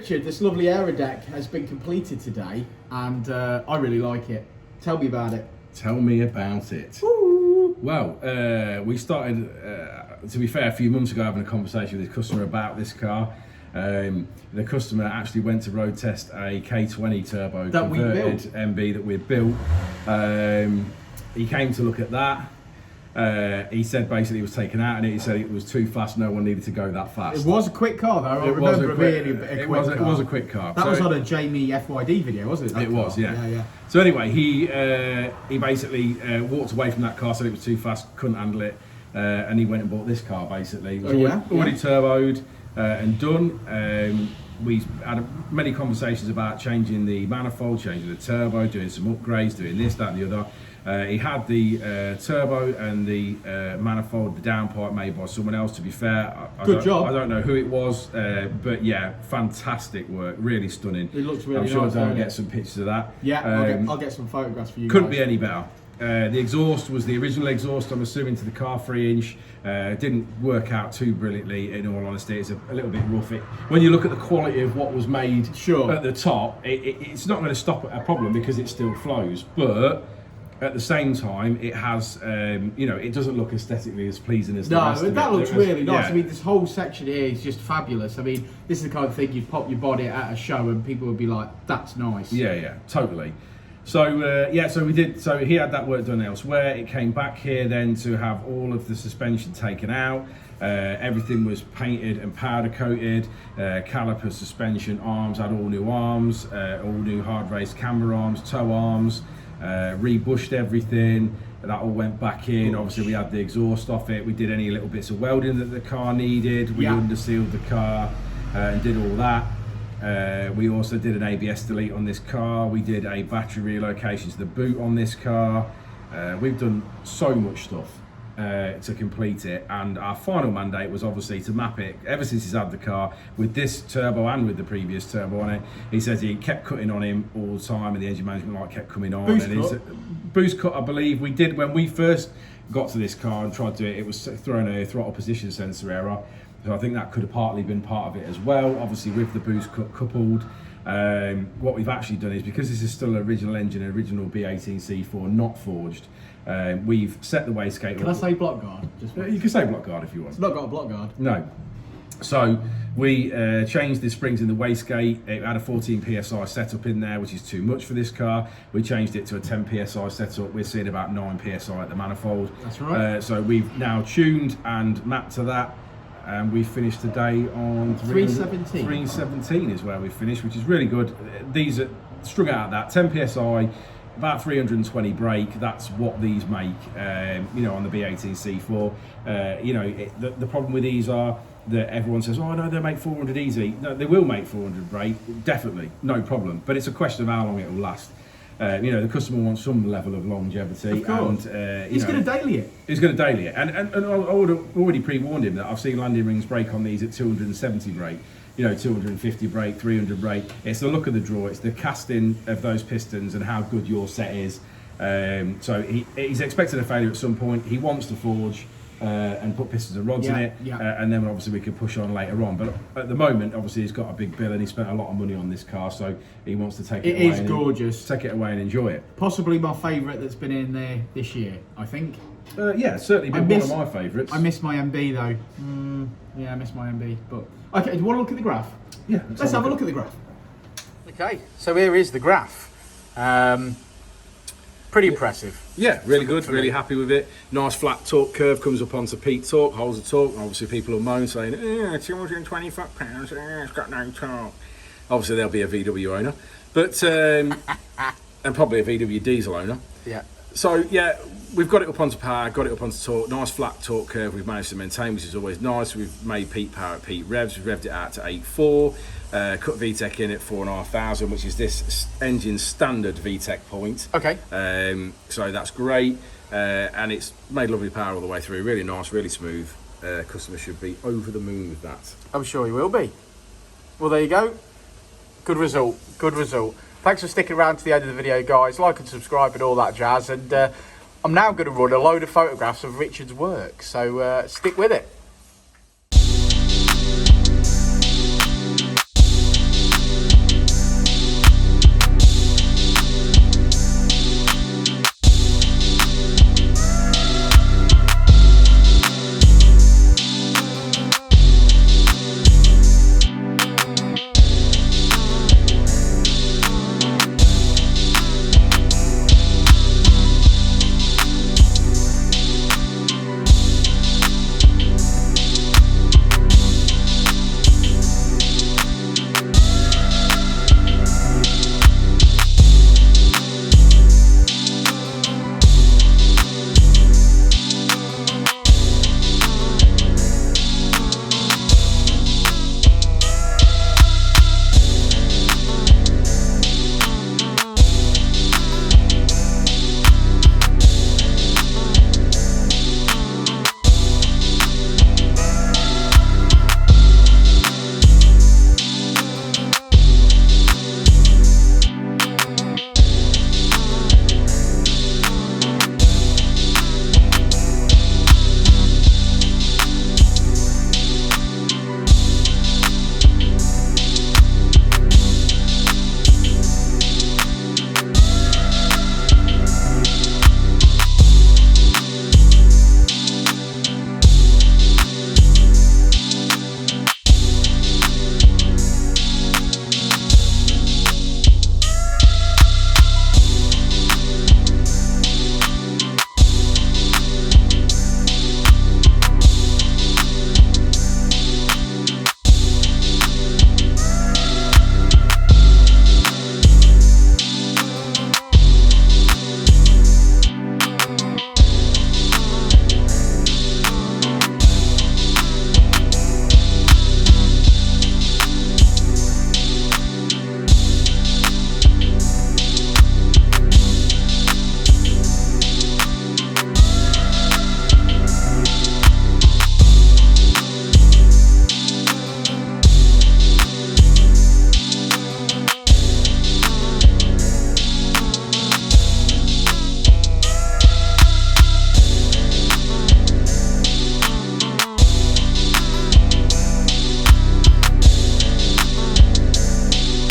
Richard, this lovely Aerodeck has been completed today, and I really like it. Tell me about it. Tell me about it. Woo. Well, we started, to be fair, a few months ago having a conversation with the customer about this car. The customer actually went to road test a K20 turbo that converted MB that we built. He came to look at that. He said basically it was taken out and he said it was too fast, no one needed to go that fast. It was a quick car though, I remember it being a quick car. It was a quick car. That was on a Jamie FYD video, wasn't it? It was, yeah. So anyway, he basically walked away from that car, said it was too fast, couldn't handle it, and he went and bought this car basically. It was already turboed and done. We had many conversations about changing the manifold, changing the turbo, doing some upgrades, doing this, that and the other. He had the turbo and the manifold, the downpipe made by someone else, to be fair. Good job. I don't know who it was, but yeah, fantastic work, really stunning. It looks really nice. I'm sure I'll get some pictures of that. Yeah, I'll get some photographs for you Couldn't guys. be any better. The exhaust was the original exhaust, I'm assuming, to the car 3-inch. Didn't work out too brilliantly, in all honesty. It's a little bit rough. When you look at the quality of what was made at the top, it's not going to stop at a problem because it still flows. But at the same time, it has, it doesn't look aesthetically as pleasing as the rest of it. That looks really nice. Yeah. I mean, this whole section here is just fabulous. I mean, this is the kind of thing you'd pop your body at a show and people would be like, that's nice. Yeah, totally. So so we did. So he had that work done elsewhere. It came back here then to have all of the suspension taken out. Everything was painted and powder coated. Caliper, suspension, arms had all new arms, all new hard raised camber arms, toe arms. Rebushed everything. That all went back in. Obviously, we had the exhaust off it. We did any little bits of welding that the car needed. We undersealed the car and did all that. We also did an ABS delete on this car. We did a battery relocation to the boot on this car. We've done so much stuff to complete it, and our final mandate was obviously to map it. Ever since he's had the car with this turbo and with the previous turbo on it, he says he kept cutting on him all the time and the engine management light kept coming on. Boost cut, I believe we did when we first got to this car and tried to do it. It was throwing a throttle position sensor error. So I think that could have partly been part of it as well. Obviously with the boost cut coupled, what we've actually done is, because this is still an original engine, an original B18 C4, not forged, we've set the wastegate. Can I say block guard? You can say block guard if you want. It's not got a block guard. No. So we changed the springs in the wastegate. It had a 14 PSI setup in there, which is too much for this car. We changed it to a 10 PSI setup. We're seeing about 9 PSI at the manifold. That's right. So we've now tuned and mapped to that. And we finished today on 317. 317 is where we finished, which is really good. These are strung out at that 10 PSI, about 320 brake. That's what these make, on the B18 C4. The problem with these are that everyone says, oh no, they make 400 easy. No, they will make 400 brake, definitely, no problem. But it's a question of how long it will last. The customer wants some level of longevity. Of course. And he's going to daily it. He's going to daily it. And I would have already pre-warned him that I've seen landing rings brake on these at 270 brake, 250 brake, 300 brake. It's the look of the draw, it's the casting of those pistons and how good your set is. So he's expecting a failure at some point. He wants to forge and put pistons and rods in it, and then obviously we can push on later on. But at the moment, obviously he's got a big bill and he spent a lot of money on this car, so he wants to take it away. It is gorgeous. Take it away and enjoy it. Possibly my favourite that's been in there this year, I think. Yeah, certainly been one of my favourites. I miss my MB though. Yeah, I miss my MB. But okay, do you want to look at the graph? Yeah, let's have a look at the graph. Okay, so here is the graph. Pretty impressive. Yeah, really good, really happy with it. Nice flat torque curve, comes up onto peak torque, holds the torque. Obviously people will moan saying, 220 foot-pounds, it's got no torque. Obviously there'll be a VW owner, but and probably a VW diesel owner. Yeah. So yeah, we've got it up onto power, got it up onto torque, nice flat torque curve we've managed to maintain, which is always nice. We've made peak power at peak revs, we've revved it out to 8.4. Cut VTEC in at 4,500, which is this engine's standard VTEC point. Okay. So that's great, and it's made lovely power all the way through. Really nice, really smooth. Customer should be over the moon with that. I'm sure he will be. Well, there you go. Good result. Good result. Thanks for sticking around to the end of the video, guys. Like and subscribe and all that jazz. And I'm now going to run a load of photographs of Richard's work. So stick with it.